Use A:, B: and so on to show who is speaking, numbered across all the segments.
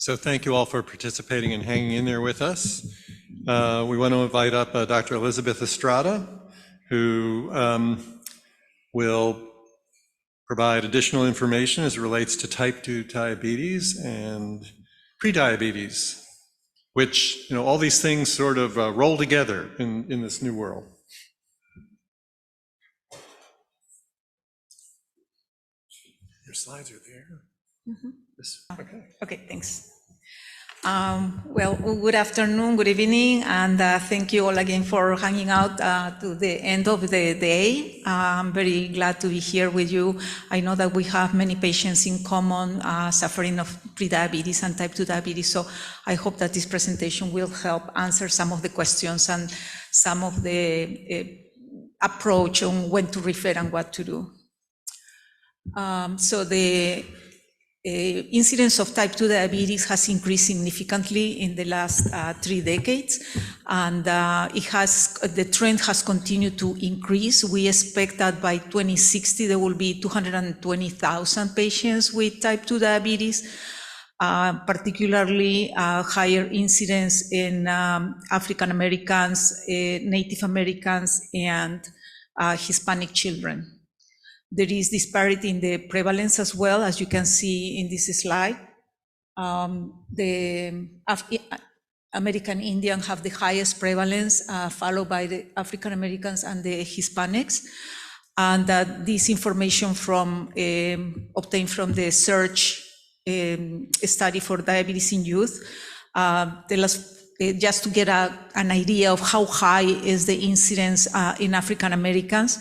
A: So thank you all for participating and hanging in there with us. We want to invite up Dr. Elizabeth Estrada, who will provide additional information as it relates to type 2 diabetes and prediabetes, which, all these things sort of roll together in this new world. Your slides are there. Mm-hmm.
B: Okay, thanks. Well, good afternoon, good evening, and thank you all again for hanging out to the end of the day. I'm very glad to be here with you. I know that we have many patients in common suffering of prediabetes and type 2 diabetes, so I hope that this presentation will help answer some of the questions and some of the approach on when to refer and what to do. So the incidence of type 2 diabetes has increased significantly in the last 3 decades, and the trend has continued to increase. We expect that by 2060 there will be 220,000 patients with type 2 diabetes, particularly higher incidence in African Americans, Native Americans, and Hispanic children. There is disparity in the prevalence as well, as you can see in this slide. The American Indian have the highest prevalence, followed by the African Americans and the Hispanics. And this information obtained from the SEARCH study for diabetes in youth tell us, just to get an idea of how high is the incidence in African Americans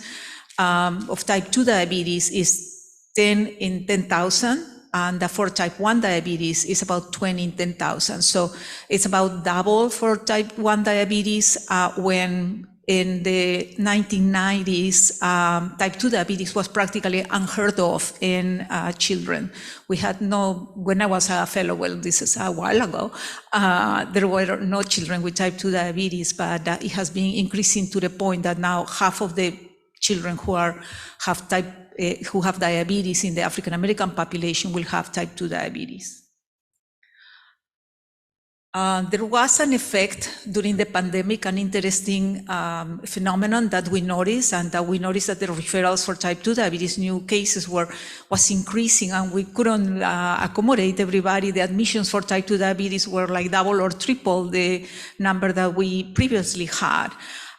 B: of type 2 diabetes is 10 in 10,000, and for type 1 diabetes is about 20 in 10,000. So it's about double for type 1 diabetes, when in the 1990s, type 2 diabetes was practically unheard of in children. We had when I was a fellow, well, this is a while ago, there were no children with type 2 diabetes, but it has been increasing to the point that now half of the children who have diabetes in the African American population will have type 2 diabetes. There was an effect during the pandemic, an interesting phenomenon that we noticed, and that we noticed that the referrals for type 2 diabetes, new cases was increasing, and we couldn't accommodate everybody. The admissions for type 2 diabetes were like double or triple the number that we previously had.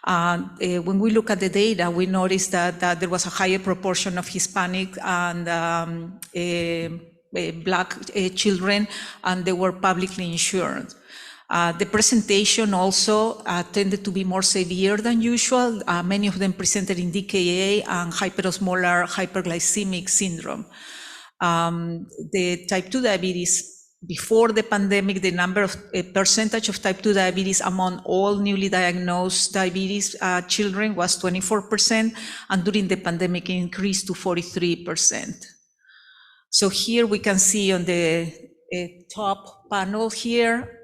B: When we look at the data, we noticed that there was a higher proportion of Hispanic and Black children, and they were publicly insured. The presentation also tended to be more severe than usual. Many of them presented in DKA and hyperosmolar hyperglycemic syndrome. The type 2 diabetes, before the pandemic, the percentage of type 2 diabetes among all newly diagnosed diabetes children was 24%, and during the pandemic it increased to 43%. So here we can see on the top panel here,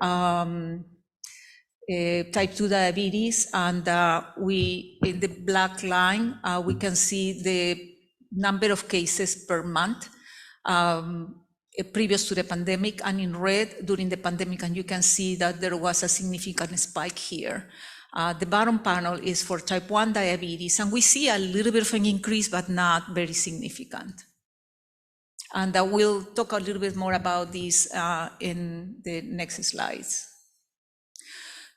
B: type 2 diabetes, and in the black line, we can see the number of cases per month previous to the pandemic, and in red during the pandemic, and you can see that there was a significant spike here. The bottom panel is for type 1 diabetes, and we see a little bit of an increase, but not very significant. And we'll talk a little bit more about this in the next slides.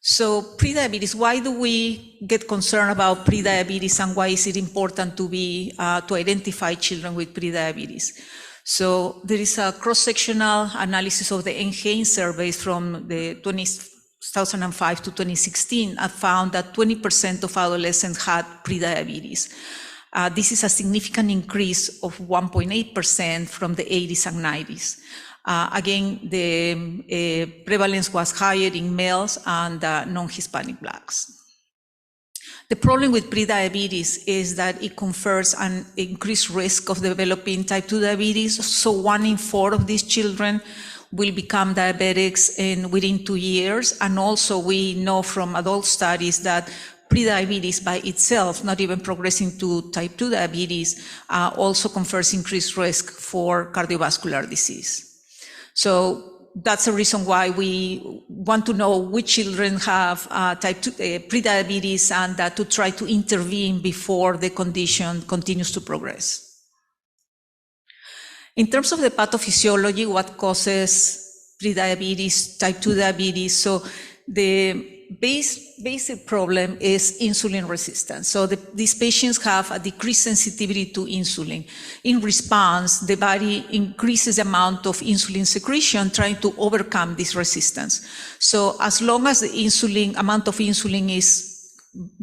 B: So prediabetes, why do we get concerned about prediabetes, and why is it important to identify children with prediabetes? So there is a cross-sectional analysis of the NHANES surveys from the 2005 to 2016 and found that 20% of adolescents had prediabetes. This is a significant increase of 1.8% from the 80s and 90s. Again, the prevalence was higher in males and non-Hispanic Blacks. The problem with prediabetes is that it confers an increased risk of developing type 2 diabetes. So 1 in 4 of these children will become diabetics within 2 years. And also we know from adult studies that prediabetes by itself, not even progressing to type 2 diabetes, also confers increased risk for cardiovascular disease. So that's the reason why we want to know which children have type 2 prediabetes and to try to intervene before the condition continues to progress. In terms of the pathophysiology, what causes prediabetes, type 2 diabetes, so the basic problem is insulin resistance. So these patients have a decreased sensitivity to insulin. In response, the body increases the amount of insulin secretion, trying to overcome this resistance. So as long as the amount of insulin is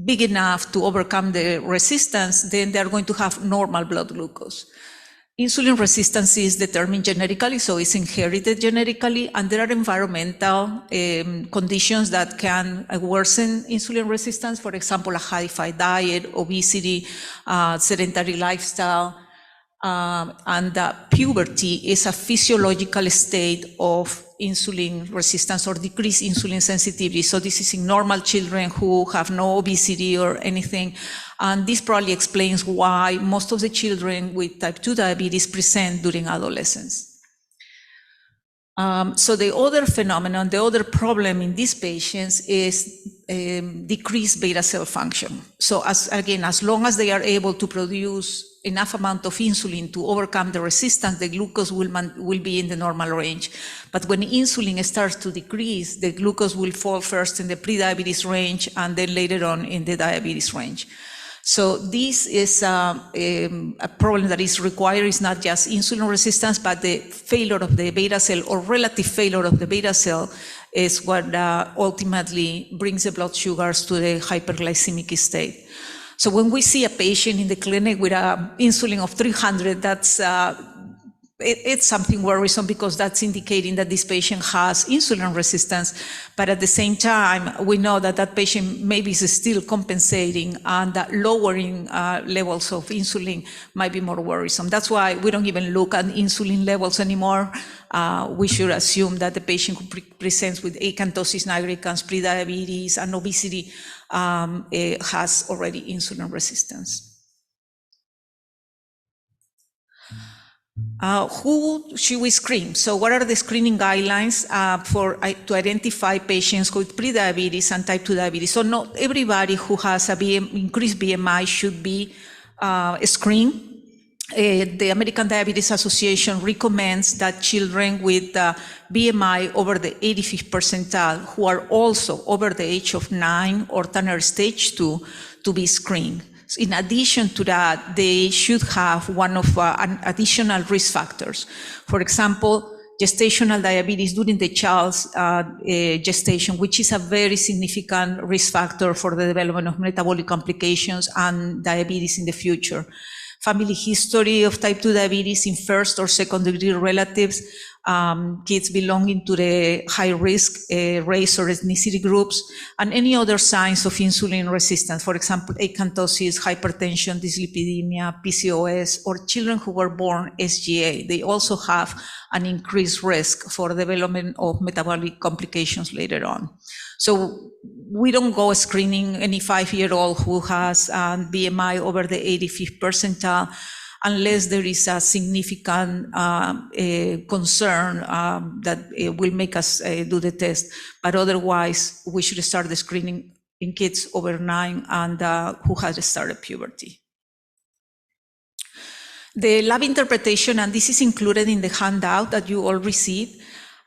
B: big enough to overcome the resistance, then they're going to have normal blood glucose. Insulin resistance is determined genetically, so it's inherited genetically, and there are environmental conditions that can worsen insulin resistance. For example, a high-fat diet, obesity, sedentary lifestyle, and puberty is a physiological state of insulin resistance or decreased insulin sensitivity. So this is in normal children who have no obesity or anything. And this probably explains why most of the children with type 2 diabetes present during adolescence. So the other phenomenon, the other problem in these patients is decreased beta cell function. So as long as they are able to produce enough amount of insulin to overcome the resistance, the glucose will be in the normal range. But when insulin starts to decrease, the glucose will fall first in the prediabetes range and then later on in the diabetes range. So this is a problem that is required. It's not just insulin resistance, but the failure of the beta cell or relative failure of the beta cell is what ultimately brings the blood sugars to the hyperglycemic state. So when we see a patient in the clinic with an insulin of 300, it's something worrisome because that's indicating that this patient has insulin resistance. But at the same time, we know that that patient maybe is still compensating, and that lowering levels of insulin might be more worrisome. That's why we don't even look at insulin levels anymore. We should assume that the patient who presents with acanthosis nigricans, prediabetes, and obesity has already insulin resistance. Who should we screen? So what are the screening guidelines to identify patients with prediabetes and type 2 diabetes? So not everybody who has a increased BMI should be screened. The American Diabetes Association recommends that children with BMI over the 85th percentile who are also over the age of 9 or Tanner stage 2 to be screened. In addition to that, they should have one of additional risk factors. For example, gestational diabetes during the child's gestation, which is a very significant risk factor for the development of metabolic complications and diabetes in the future. Family history of type 2 diabetes in first or second degree relatives, kids belonging to the high risk race or ethnicity groups, and any other signs of insulin resistance, for example, acanthosis, hypertension, dyslipidemia, PCOS, or children who were born SGA. They also have an increased risk for development of metabolic complications later on. So we don't go screening any 5-year-old who has BMI over the 85th percentile unless there is a significant concern that will make us do the test. But otherwise, we should start the screening in kids over 9 and who has started puberty. The lab interpretation, and this is included in the handout that you all received.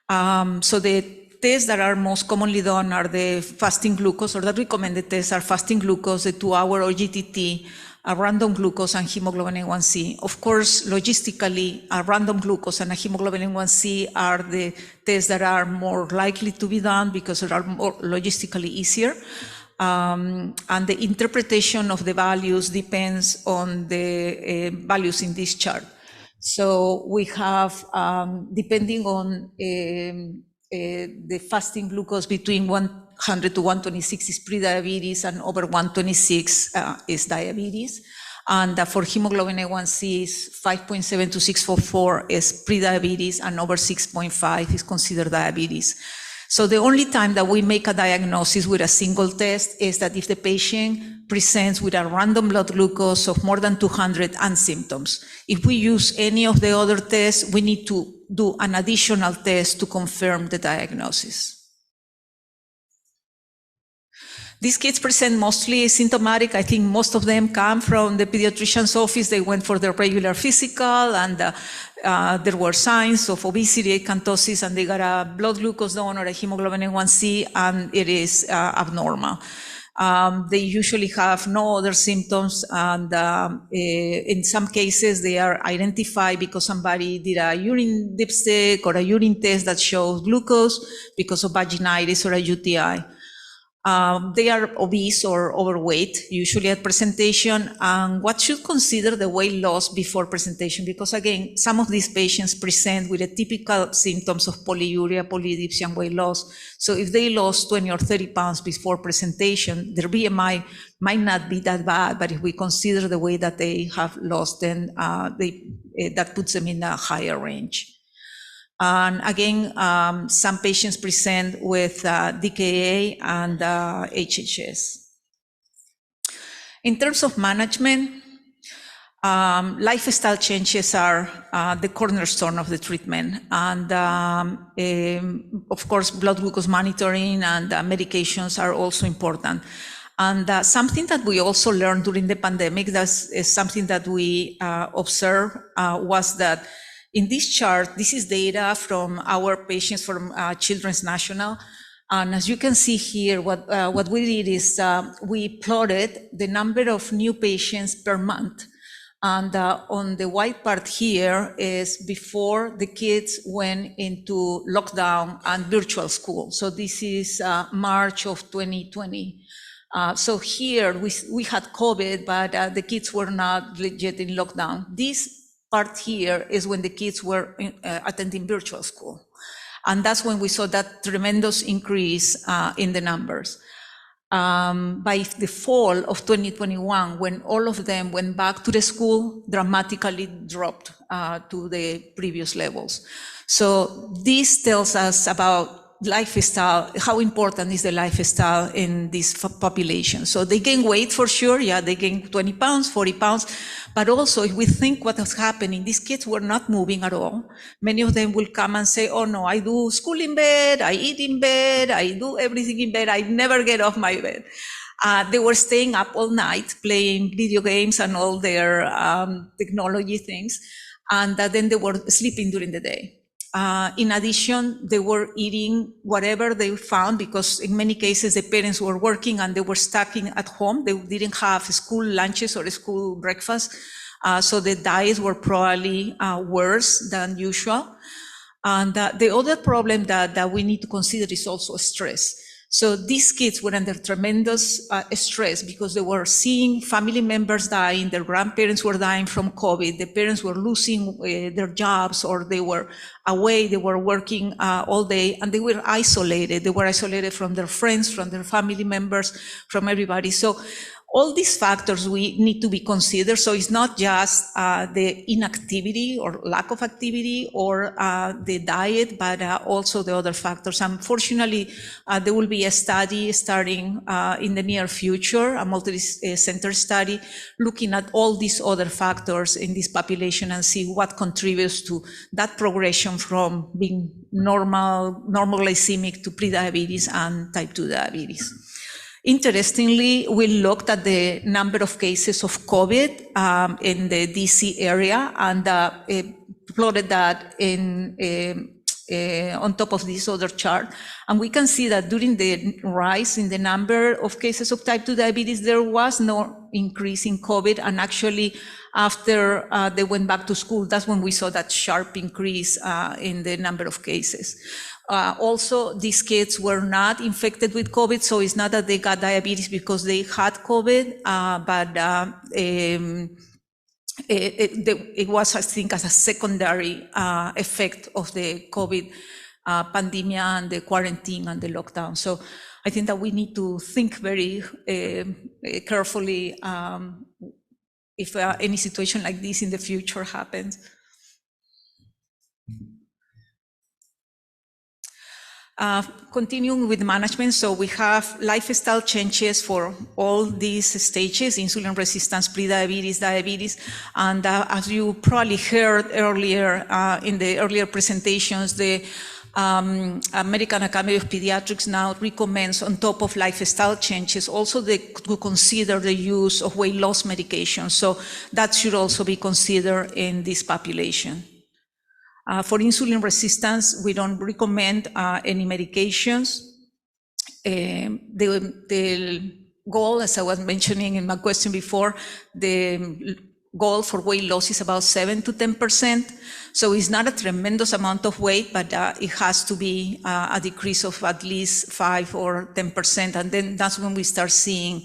B: So the tests that are most commonly done are the fasting glucose, or the recommended tests are fasting glucose, the 2-hour OGTT, a random glucose, and hemoglobin A1C. Of course, logistically, a random glucose and a hemoglobin A1C are the tests that are more likely to be done because they are more logistically easier. And the interpretation of the values depends on the values in this chart. So we have, depending on the fasting glucose between 100 to 126 is prediabetes, and over 126 is diabetes. And for hemoglobin A1C is 5.7 to 6.44 is prediabetes, and over 6.5 is considered diabetes. So the only time that we make a diagnosis with a single test is that if the patient presents with a random blood glucose of more than 200 and symptoms. If we use any of the other tests, we need to do an additional test to confirm the diagnosis. These kids present mostly symptomatic. I think most of them come from the pediatrician's office. They went for their regular physical, and there were signs of obesity, acanthosis, and they got a blood glucose done or a hemoglobin A1C, and it is abnormal. They usually have no other symptoms, and in some cases they are identified because somebody did a urine dipstick or a urine test that shows glucose because of vaginitis or a UTI. They are obese or overweight, usually at presentation. And what should consider the weight loss before presentation? Because again, some of these patients present with the typical symptoms of polyuria, polydipsia, and weight loss. So if they lost 20 or 30 pounds before presentation, their BMI might not be that bad, but if we consider the weight that they have lost, then that puts them in a higher range. And again, some patients present with DKA and HHS. In terms of management, lifestyle changes are the cornerstone of the treatment. And of course, blood glucose monitoring and medications are also important. And something that we also learned during the pandemic, is something that we observed, was that in this chart, this is data from our patients from Children's National. And as you can see here, what we did is we plotted the number of new patients per month. And on the white part here is before the kids went into lockdown and virtual school. So this is March of 2020. So here we had COVID, but the kids were not yet in lockdown. This part here is when the kids were attending virtual school. And that's when we saw that tremendous increase in the numbers. By the fall of 2021, when all of them went back to the school, dramatically dropped to the previous levels. So this tells us about lifestyle, how important is the lifestyle in this population. So they gain weight for sure, yeah, they gain 20 pounds, 40 pounds, but also if we think what was happening, these kids were not moving at all. Many of them will come and say, oh no, I do school in bed, I eat in bed, I do everything in bed, I never get off my bed. They were staying up all night, playing video games and all their technology things, and then they were sleeping during the day. In addition, they were eating whatever they found, because in many cases the parents were working and they were stuck at home. They didn't have school lunches or school breakfast, so the diets were probably worse than usual. And the other problem that we need to consider is also stress. So these kids were under tremendous stress because they were seeing family members dying, their grandparents were dying from COVID, the parents were losing their jobs, or they were away, they were working all day, and they were isolated. They were isolated from their friends, from their family members, from everybody. So all these factors we need to be considered. So it's not just the inactivity or lack of activity or the diet, but also the other factors. Unfortunately, there will be a study starting in the near future, a multi-center study, looking at all these other factors in this population and see what contributes to that progression from being normal glycemic to prediabetes and type 2 diabetes. Interestingly, we looked at the number of cases of COVID in the DC area and plotted that on top of this other chart. And we can see that during the rise in the number of cases of type 2 diabetes, there was no increase in COVID. And actually, after they went back to school, that's when we saw that sharp increase in the number of cases. Also, these kids were not infected with COVID, so it's not that they got diabetes because they had COVID, but it was, I think, as a secondary effect of the COVID pandemic and the quarantine and the lockdown. So I think that we need to think very carefully if any situation like this in the future happens. Continuing with management, so we have lifestyle changes for all these stages: insulin resistance, prediabetes, diabetes, and as you probably heard earlier in the earlier presentations, the American Academy of Pediatrics now recommends, on top of lifestyle changes, also to consider the use of weight loss medication. So that should also be considered in this population. For insulin resistance, we don't recommend any medications. The goal, as I was mentioning in my question before, the goal for weight loss is about 7 to 10%. So it's not a tremendous amount of weight, but it has to be a decrease of at least 5 or 10%. And then that's when we start seeing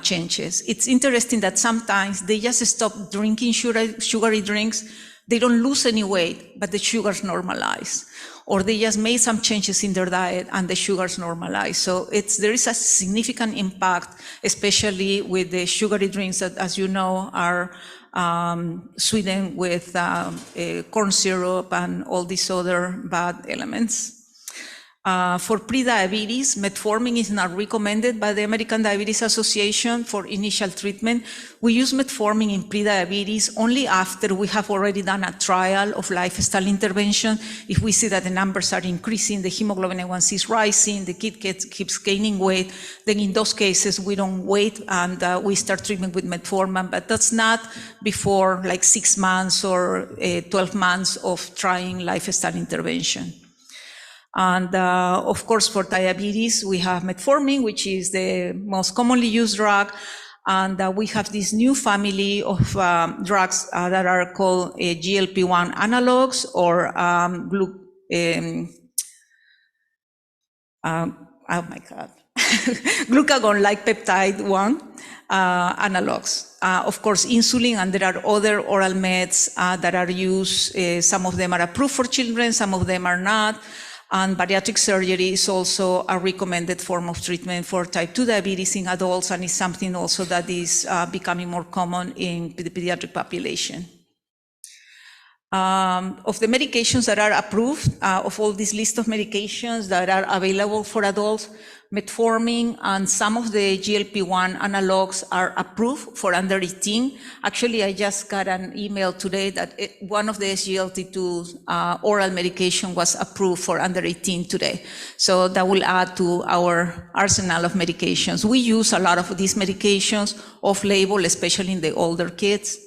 B: changes. It's interesting that sometimes they just stop drinking sugary drinks. They don't lose any weight, but the sugars normalize. Or they just made some changes in their diet and the sugars normalize. So there is a significant impact, especially with the sugary drinks that, as you know, are sweetened with corn syrup and all these other bad elements. For prediabetes, metformin is not recommended by the American Diabetes Association for initial treatment. We use metformin in prediabetes only after we have already done a trial of lifestyle intervention. If we see that the numbers are increasing, the hemoglobin A1C is rising, the kid keeps gaining weight, then in those cases we don't wait and we start treatment with metformin, but that's not before like 6 months or 12 months of trying lifestyle intervention. And of course, for diabetes, we have metformin, which is the most commonly used drug. And we have this new family of drugs that are called GLP-1 analogs or glucagon-like peptide 1 analogs. Of course, insulin, and there are other oral meds that are used. Some of them are approved for children, some of them are not. And bariatric surgery is also a recommended form of treatment for type 2 diabetes in adults, and is something also that is becoming more common in the pediatric population. Of the medications that are approved, of all this list of medications that are available for adults, metformin and some of the GLP-1 analogs are approved for under 18. Actually, I just got an email today that one of the SGLT2 oral medication was approved for under 18 today. So that will add to our arsenal of medications. We use a lot of these medications off-label, especially in the older kids.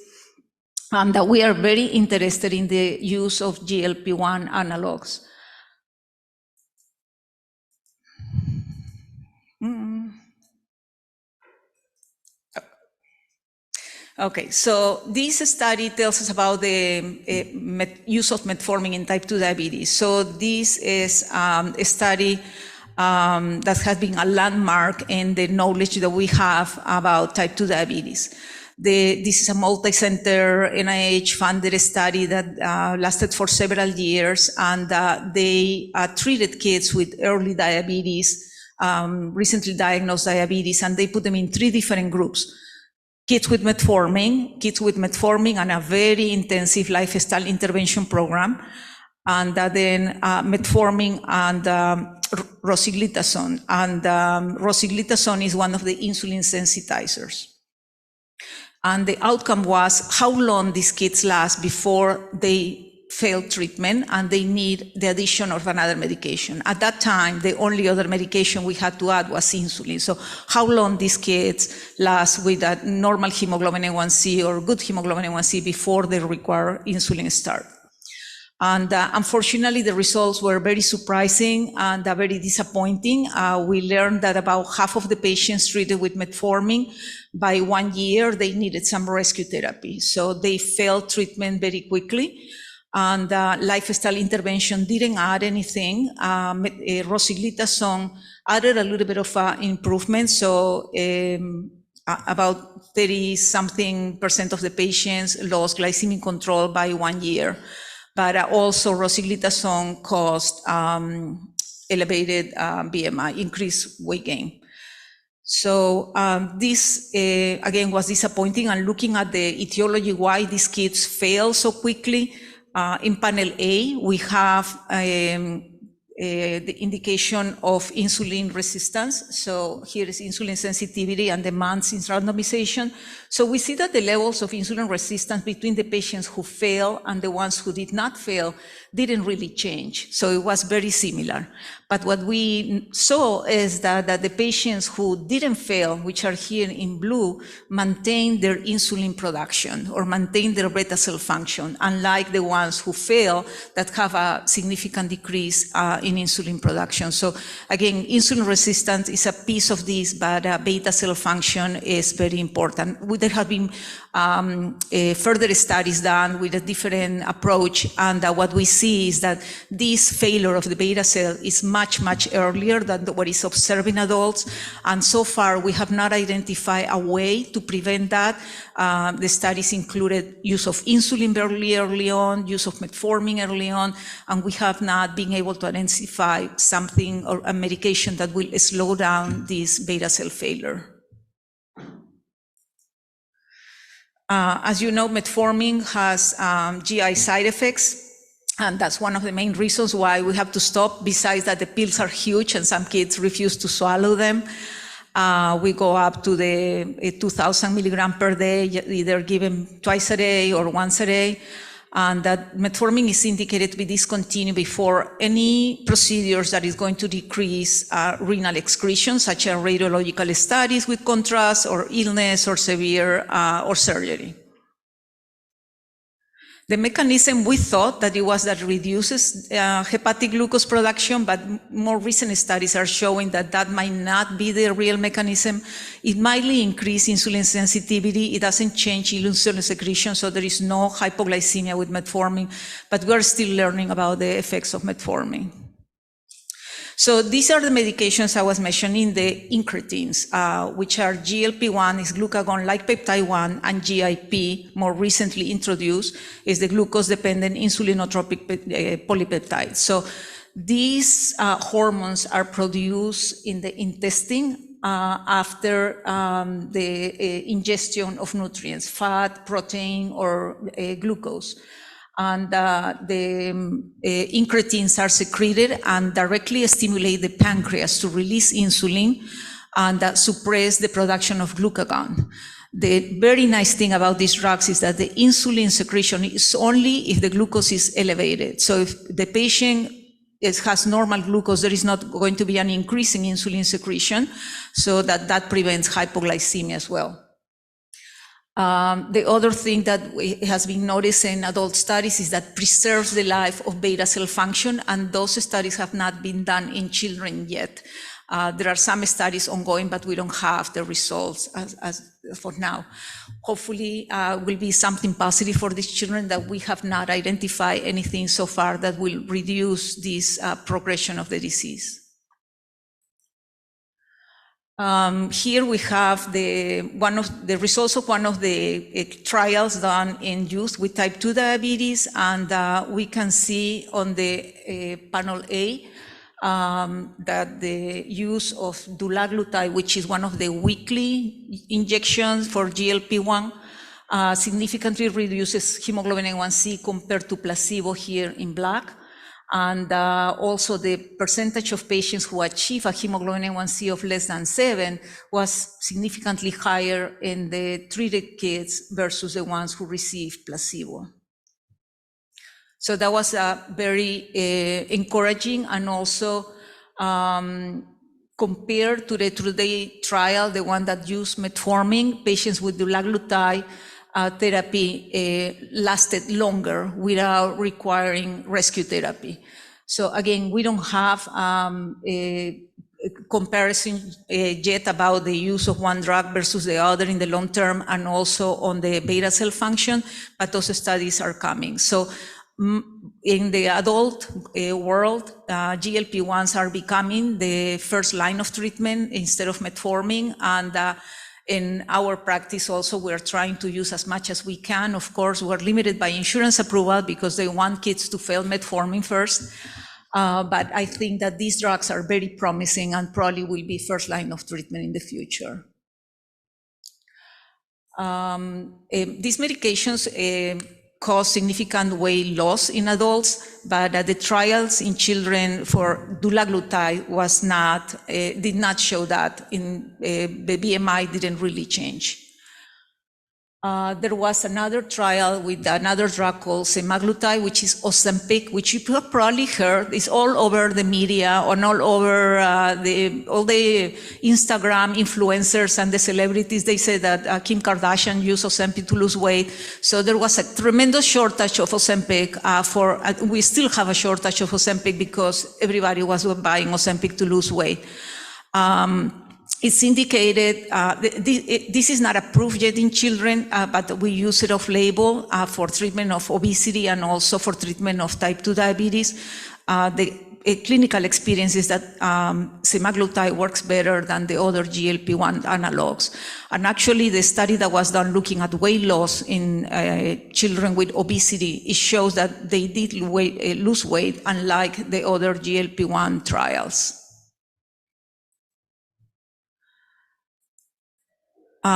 B: And that we are very interested in the use of GLP-1 analogs. Okay, so this study tells us about the use of metformin in type 2 diabetes. So this is a study that has been a landmark in the knowledge that we have about type 2 diabetes. This is a multi-center NIH-funded study that lasted for several years, and they treated kids with early diabetes, recently diagnosed diabetes, and they put them in 3 different groups. Kids with metformin and a very intensive lifestyle intervention program, and then metformin and rosiglitazone. And rosiglitazone is one of the insulin sensitizers. And the outcome was how long these kids last before they fail treatment and they need the addition of another medication. At that time, the only other medication we had to add was insulin. So how long these kids last with a normal hemoglobin A1C or good hemoglobin A1C before they require insulin start. And unfortunately, the results were very surprising and very disappointing. We learned that about half of the patients treated with metformin, by 1 year, they needed some rescue therapy. So they failed treatment very quickly. And lifestyle intervention didn't add anything. Rosiglitazone added a little bit of improvement. So about 30-something% of the patients lost glycemic control by 1 year. But also rosiglitazone caused elevated BMI, increased weight gain. So this, again, was disappointing. And looking at the etiology why these kids fail so quickly, in panel A, we have the indication of insulin resistance. So here is insulin sensitivity and demands in randomization. So we see that the levels of insulin resistance between the patients who fail and the ones who did not fail didn't really change. So it was very similar. But what we saw is that the patients who didn't fail, which are here in blue, maintained their insulin production or maintained their beta cell function, unlike the ones who fail that have a significant decrease in insulin production. So again, insulin resistance is a piece of this, but beta cell function is very important. There have been further studies done with a different approach, and what we see is that this failure of the beta cell is much, much earlier than what is observed in adults, and so far we have not identified a way to prevent that. The studies included use of insulin very early on, use of metformin early on, and we have not been able to identify something or a medication that will slow down this beta cell failure. As you know, metformin has GI side effects, and that's one of the main reasons why we have to stop, besides that the pills are huge and some kids refuse to swallow them. We go up to the 2,000 milligrams per day, either given twice a day or once a day. And that metformin is indicated to be discontinued before any procedures that is going to decrease renal excretion, such as radiological studies with contrast or illness or severe or surgery. The mechanism, we thought that it was that reduces hepatic glucose production, but more recent studies are showing that that might not be the real mechanism. It mildly increases insulin sensitivity. It doesn't change insulin secretion, so there is no hypoglycemia with metformin, but we're still learning about the effects of metformin. So these are the medications I was mentioning, the incretins, which are GLP-1, is glucagon-like peptide 1, and GIP, more recently introduced, is the glucose-dependent insulinotropic polypeptide. So these hormones are produced in the intestine after the ingestion of nutrients, fat, protein, or glucose. And the incretins are secreted and directly stimulate the pancreas to release insulin and suppress the production of glucagon. The very nice thing about these drugs is that the insulin secretion is only if the glucose is elevated. So if the patient has normal glucose, there is not going to be an increase in insulin secretion, so that prevents hypoglycemia as well. The other thing that has been noticed in adult studies is that preserves the life of beta cell function, and those studies have not been done in children yet. There are some studies ongoing, but we don't have the results as for now. Hopefully, will be something positive for these children, that we have not identified anything so far that will reduce this progression of the disease. Here we have the results of one of the trials done in youth with type 2 diabetes, and we can see on the panel A that the use of dulaglutide, which is one of the weekly injections for GLP-1, significantly reduces hemoglobin A1c compared to placebo here in black. And also the percentage of patients who achieve a hemoglobin A1c of less than 7 was significantly higher in the treated kids versus the ones who received placebo. So that was very encouraging, and also compared to the TRUDAY trial, the one that used metformin, patients with dulaglutide therapy lasted longer without requiring rescue therapy. So again, we don't have a comparison yet about the use of one drug versus the other in the long term, and also on the beta cell function, but those studies are coming. So in the adult world, GLP-1s are becoming the first line of treatment instead of metformin, and in our practice also, we're trying to use as much as we can. Of course, we're limited by insurance approval because they want kids to fail metformin first. But I think that these drugs are very promising and probably will be first line of treatment in the future. These medications cause significant weight loss in adults, but the trials in children for dulaglutide did not show that. The BMI didn't really change. There was another trial with another drug called semaglutide, which is Ozempic, which you have probably heard. It's all over the media and all over all the Instagram influencers and the celebrities. They say that Kim Kardashian used Ozempic to lose weight. So there was a tremendous shortage of Ozempic. We still have a shortage of Ozempic because everybody was buying Ozempic to lose weight. It's indicated, this is not approved yet in children, but we use it off-label for treatment of obesity and also for treatment of type 2 diabetes. The clinical experience is that semaglutide works better than the other GLP-1 analogs. And actually, the study that was done looking at weight loss in children with obesity, it shows that they did lose weight, unlike the other GLP-1 trials.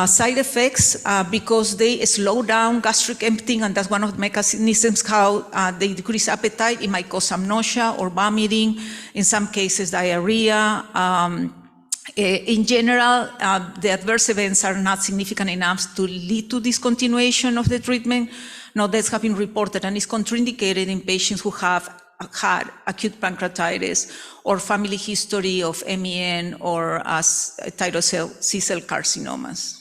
B: Side effects, because they slow down gastric emptying, and that's one of the mechanisms how they decrease appetite. It might cause some nausea or vomiting, in some cases diarrhea. In general, the adverse events are not significant enough to lead to discontinuation of the treatment. No deaths have been reported, and it's contraindicated in patients who have had acute pancreatitis or family history of MEN or C-cell carcinomas.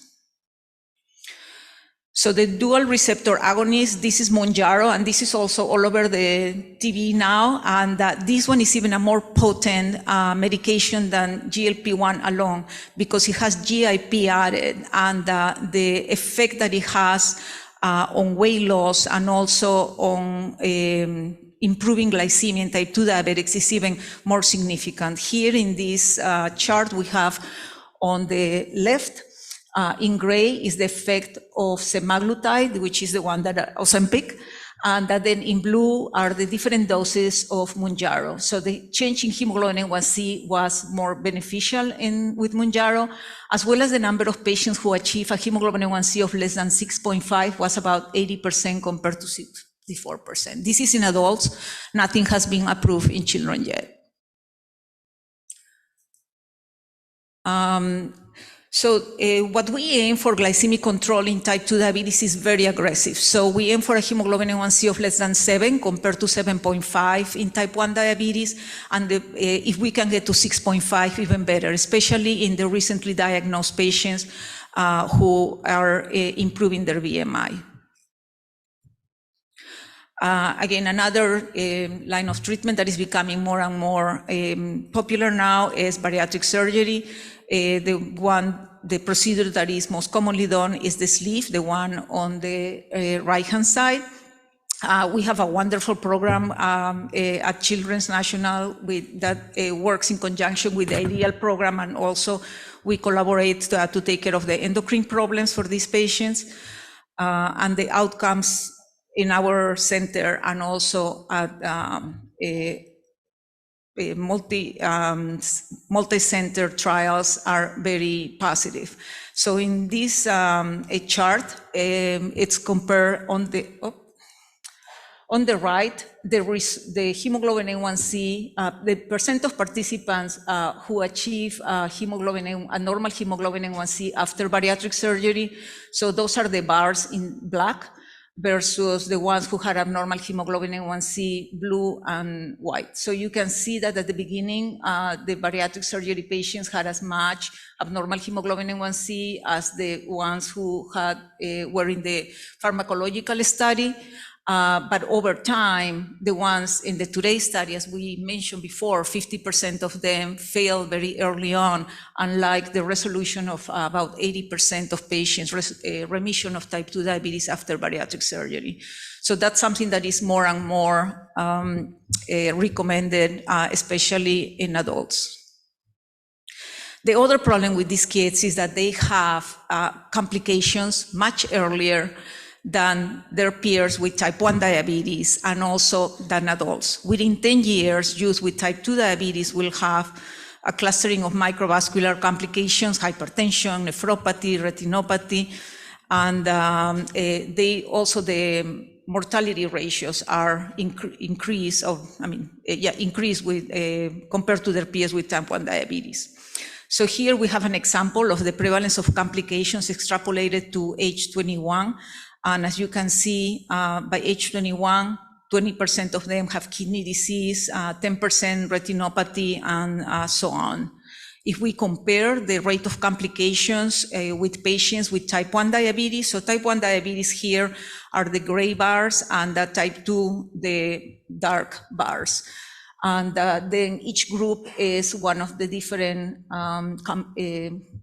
B: So the dual receptor agonist, this is Mounjaro, and this is also all over the TV now, and this one is even a more potent medication than GLP-1 alone because it has GIP added, and the effect that it has on weight loss and also on improving glycemia in type 2 diabetics is even more significant. Here in this chart we have on the left, in gray is the effect of semaglutide, which is the one that Ozempic, and that then in blue are the different doses of Mounjaro. So the change in hemoglobin A1C was more beneficial with Mounjaro, as well as the number of patients who achieve a hemoglobin A1C of less than 6.5 was about 80% compared to 64%. This is in adults. Nothing has been approved in children yet. So what we aim for glycemic control in type 2 diabetes is very aggressive. So we aim for a hemoglobin A1C of less than 7 compared to 7.5 in type 1 diabetes. And if we can get to 6.5, even better, especially in the recently diagnosed patients who are improving their BMI. Again, another line of treatment that is becoming more and more popular now is bariatric surgery. The procedure that is most commonly done is the sleeve, the one on the right-hand side. We have a wonderful program at Children's National that works in conjunction with the IDEAL program, and also we collaborate to take care of the endocrine problems for these patients. And the outcomes in our center and also at multi-center trials are very positive. So in this chart, it's compared on the right, the hemoglobin A1C, the percent of participants who achieve a normal hemoglobin A1C after bariatric surgery. So those are the bars in black, versus the ones who had abnormal hemoglobin A1C, blue and white. So you can see that at the beginning, the bariatric surgery patients had as much abnormal hemoglobin A1C as the ones who were in the pharmacological study. But over time, the ones in the today's study, as we mentioned before, 50% of them failed very early on, unlike the resolution of about 80% of patients, remission of type 2 diabetes after bariatric surgery. So that's something that is more and more recommended, especially in adults. The other problem with these kids is that they have complications much earlier than their peers with type 1 diabetes and also than adults. Within 10 years, youth with type 2 diabetes will have a clustering of microvascular complications, hypertension, nephropathy, retinopathy, and the mortality ratios are increased with compared to their peers with type 1 diabetes. So here we have an example of the prevalence of complications extrapolated to age 21. And as you can see, by age 21, 20% of them have kidney disease, 10% retinopathy, and so on. If we compare the rate of complications with patients with type 1 diabetes, so type 1 diabetes here are the gray bars, and the type 2, the dark bars. And then each group is one of the different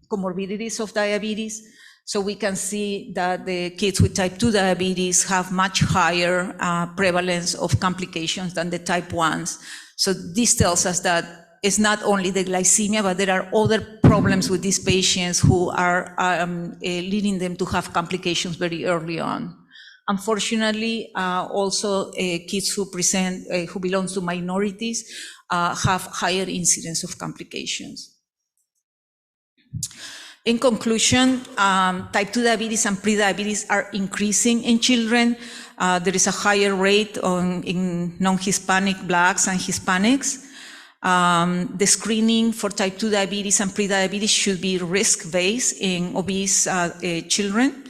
B: comorbidities of diabetes. So we can see that the kids with type 2 diabetes have much higher prevalence of complications than the type 1s. So this tells us that it's not only the glycemia, but there are other problems with these patients who are leading them to have complications very early on. Unfortunately, also kids who belong to minorities have higher incidence of complications. In conclusion, type 2 diabetes and prediabetes are increasing in children. There is a higher rate in non-Hispanic Blacks and Hispanics. The screening for type 2 diabetes and prediabetes should be risk-based in obese children.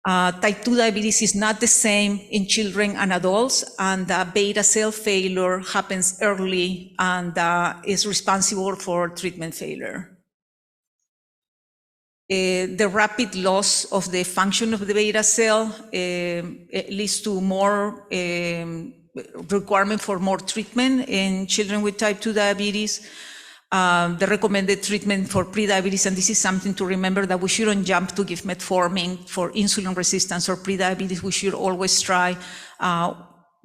B: Type 2 diabetes is not the same in children and adults, and beta cell failure happens early and is responsible for treatment failure. The rapid loss of the function of the beta cell leads to more requirement for more treatment in children with type 2 diabetes. The recommended treatment for prediabetes, and this is something to remember, that we shouldn't jump to give metformin for insulin resistance or prediabetes. We should always try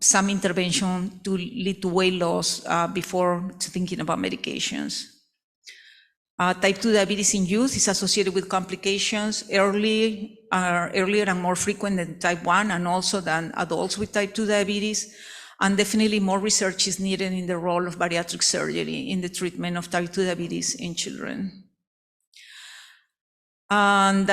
B: some intervention to lead to weight loss before thinking about medications. Type 2 diabetes in youth is associated with complications earlier and more frequent than type 1, and also than adults with type 2 diabetes. And definitely more research is needed in the role of bariatric surgery in the treatment of type 2 diabetes in children. And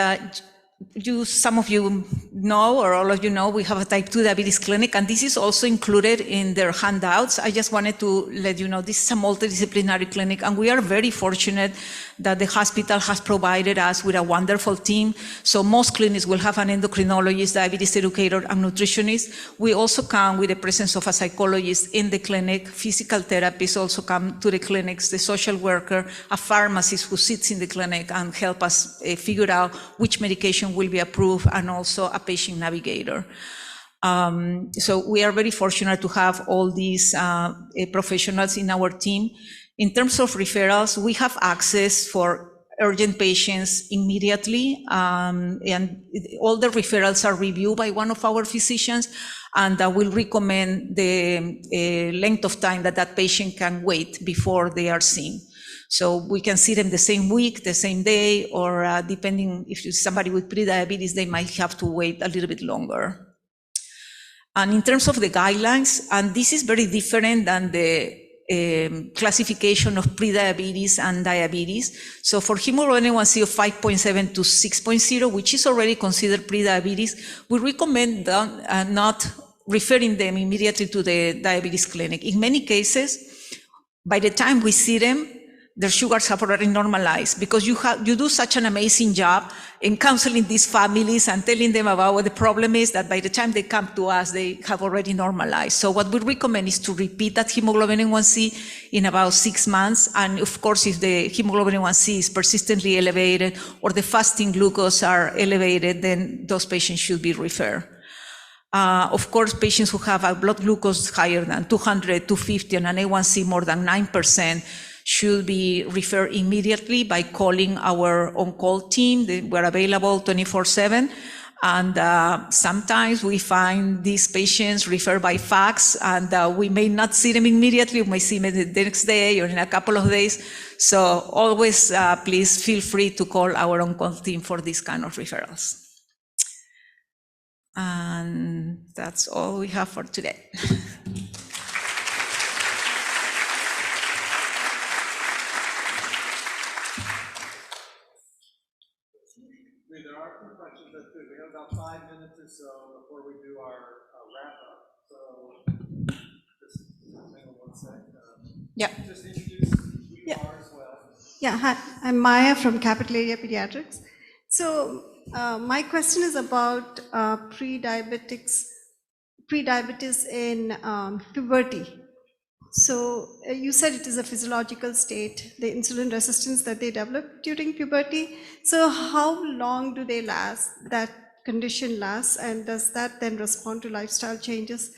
B: some of you know, or all of you know, we have a type 2 diabetes clinic, and this is also included in their handouts. I just wanted to let you know, this is a multidisciplinary clinic, and we are very fortunate that the hospital has provided us with a wonderful team. So most clinics will have an endocrinologist, diabetes educator, and nutritionist. We also come with the presence of a psychologist in the clinic. Physical therapists also come to the clinics, the social worker, a pharmacist who sits in the clinic and help us figure out which medication will be approved, and also a patient navigator. So we are very fortunate to have all these professionals in our team. In terms of referrals, we have access for urgent patients immediately, and all the referrals are reviewed by one of our physicians, and will recommend the length of time that that patient can wait before they are seen. So we can see them the same week, the same day, or depending if it's somebody with prediabetes, they might have to wait a little bit longer. And in terms of the guidelines, and this is very different than the classification of prediabetes and diabetes. So for hemoglobin A1C of 5.7 to 6.0, which is already considered prediabetes, we recommend not referring them immediately to the diabetes clinic. In many cases, by the time we see them, their sugars have already normalized, because you do such an amazing job in counseling these families and telling them about what the problem is, that by the time they come to us, they have already normalized. So what we recommend is to repeat that hemoglobin A1C in about 6 months. And of course, if the hemoglobin A1C is persistently elevated or the fasting glucose are elevated, then those patients should be referred. Of course, patients who have a blood glucose higher than 200, 250, and an A1C more than 9% should be referred immediately by calling our on-call team. We're available 24/7. And sometimes we find these patients referred by fax, and we may not see them immediately. We may see them the next day or in a couple of days. So always, please feel free to call our on-call team for these kind of referrals. And that's all we have for today.
A: There are are a few questions that we have about 5 minutes or so before we do our wrap up. So just hang on one sec.
B: Yeah.
A: Just introduce who you are as well.
C: Yeah, hi, I'm Maya from Capital Area Pediatrics. So my question is about prediabetes in puberty. So you said it is a physiological state, the insulin resistance that they develop during puberty. So how long do they last, that condition lasts, and does that then respond to lifestyle changes?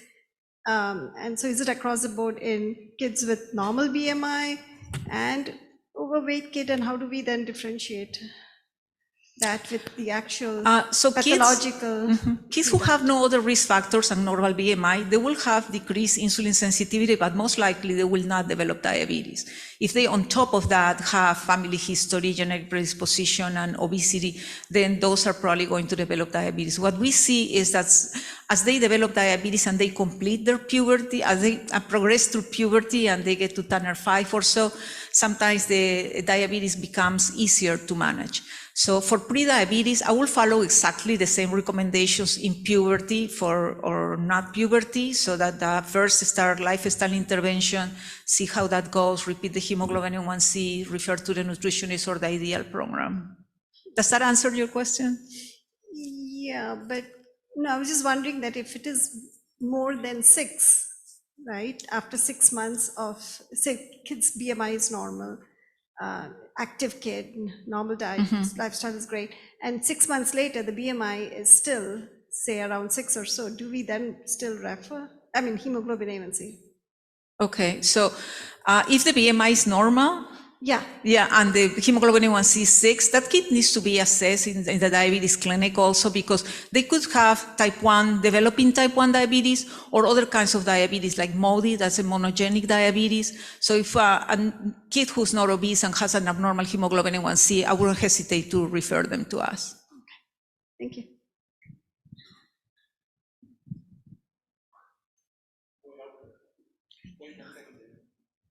C: And so is it across the board in kids with normal BMI and overweight kid, and how do we then differentiate that with the actual
B: So
C: pathological?
B: kids who have no other risk factors and normal BMI, they will have decreased insulin sensitivity, but most likely they will not develop diabetes. If they, on top of that, have family history, genetic predisposition, and obesity, then those are probably going to develop diabetes. What we see is that as they develop diabetes and they complete their puberty, as they progress through puberty and they get to Tanner 5 or so, sometimes the diabetes becomes easier to manage. So for prediabetes, I will follow exactly the same recommendations in puberty or not puberty, so that first start lifestyle intervention, see how that goes, repeat the hemoglobin A1C, refer to the nutritionist or the ideal program. Does that answer your question?
C: Yeah, but no, I was just wondering that if it is more than 6, right, after 6 months of, say, kids' BMI is normal, active kid, normal diet, lifestyle is great, and 6 months later the BMI is still, say, around 6 or so, do we then still refer? I mean, hemoglobin A1C.
B: Okay, so if the BMI is normal,
C: Yeah.
B: yeah, and the hemoglobin A1C is 6, that kid needs to be assessed in the diabetes clinic also, because they could have developing type 1 diabetes or other kinds of diabetes like MODY, that's a monogenic diabetes. So if a kid who's not obese and has an abnormal hemoglobin A1C, I wouldn't hesitate to refer them to us.
C: Thank you.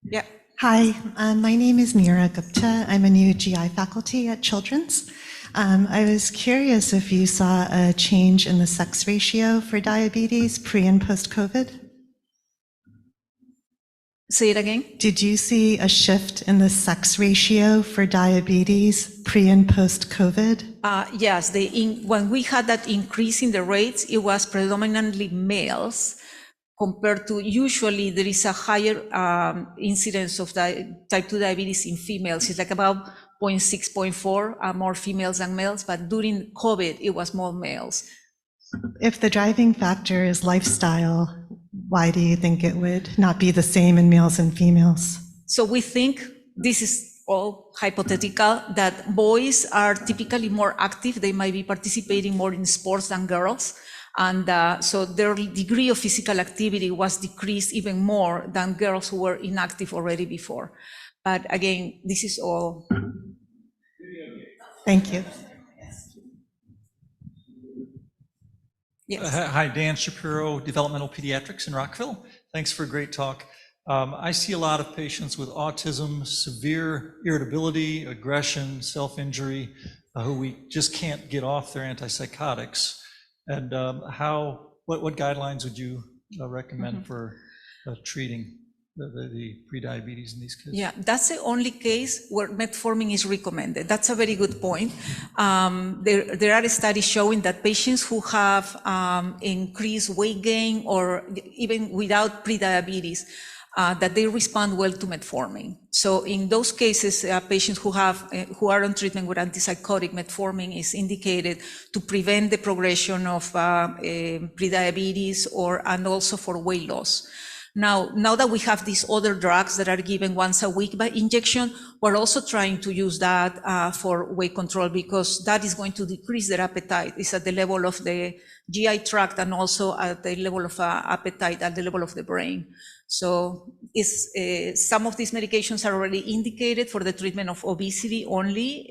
B: Yeah.
D: Hi, my name is Meera Gupta. I'm a new GI faculty at Children's. I was curious if you saw a change in the sex ratio for diabetes pre and post-COVID?
B: Say it again.
D: Did you see a shift in the sex ratio for diabetes pre and post-COVID?
B: Yes, when we had that increase in the rates, it was predominantly males, compared to usually there is a higher incidence of type 2 diabetes in females. It's like about 0.6, 0.4 more females than males, but during COVID, it was more males.
D: If the driving factor is lifestyle, why do you think it would not be the same in males and females?
B: So we think, this is all hypothetical, that boys are typically more active. They might be participating more in sports than girls. And so their degree of physical activity was decreased even more than girls who were inactive already before. But again, this is all.
D: Thank you.
B: Yes.
E: Hi, Dan Shapiro, Developmental Pediatrics in Rockville. Thanks for a great talk. I see a lot of patients with autism, severe irritability, aggression, self-injury, who we just can't get off their antipsychotics. And what guidelines would you recommend for treating the prediabetes in these kids?
B: Yeah, that's the only case where metformin is recommended. That's a very good point. There are studies showing that patients who have increased weight gain or even without prediabetes, that they respond well to metformin. So in those cases, patients who are on treatment with antipsychotic, metformin is indicated to prevent the progression of prediabetes and also for weight loss. Now that we have these other drugs that are given once a week by injection, we're also trying to use that for weight control, because that is going to decrease their appetite. It's at the level of the GI tract and also at the level of appetite at the level of the brain. So some of these medications are already indicated for the treatment of obesity only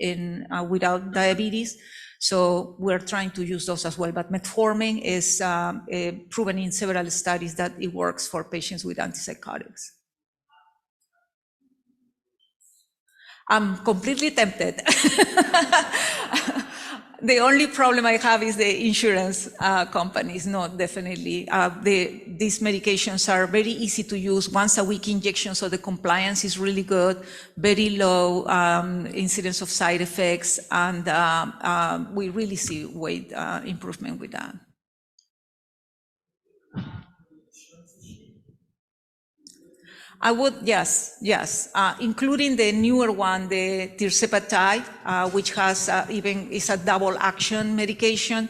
B: without diabetes. So we're trying to use those as well. But metformin is proven in several studies that it works for patients with antipsychotics. I'm completely tempted. The only problem I have is the insurance companies. No, definitely. These medications are very easy to use, once a week injection, so the compliance is really good, very low incidence of side effects, and we really see weight improvement with that. I would, yes, including the newer one, the tirzepatide, which has is a double action medication.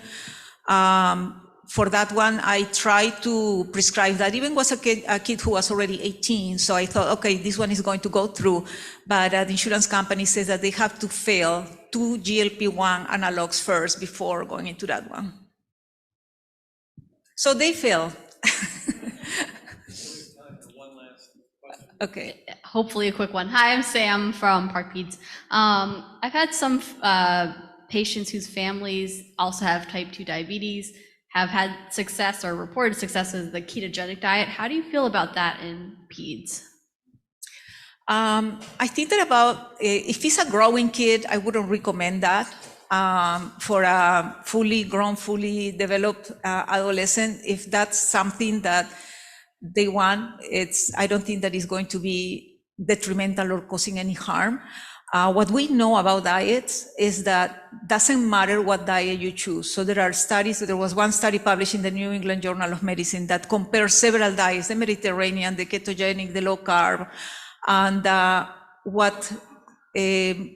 B: For that one, I tried to prescribe that. Even was a kid who was already 18, so I thought, okay, this one is going to go through. But the insurance company says that they have to fail 2 GLP-1 analogs first before going into that one. So they fail. Okay.
F: Hopefully a quick one. Hi, I'm Sam from Park Peds. I've had some patients whose families also have type 2 diabetes, have had success or reported success with the ketogenic diet. How do you feel about that in peds?
B: I think that about, if he's a growing kid, I wouldn't recommend that. For a fully grown, fully developed adolescent, if that's something that they want, I don't think that is going to be detrimental or causing any harm. What we know about diets is that doesn't matter what diet you choose. So there are studies, there was one study published in the New England Journal of Medicine that compares several diets, the Mediterranean, the ketogenic, the low carb, and what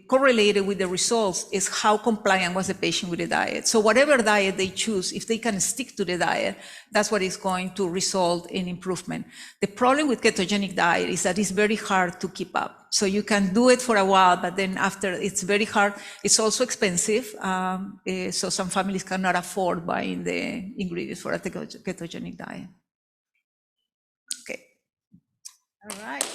B: correlated with the results is how compliant was the patient with the diet. So whatever diet they choose, if they can stick to the diet, that's what is going to result in improvement. The problem with ketogenic diet is that it's very hard to keep up. So you can do it for a while, but then after it's very hard. It's also expensive. So some families cannot afford buying the ingredients for a ketogenic diet. Okay. All right.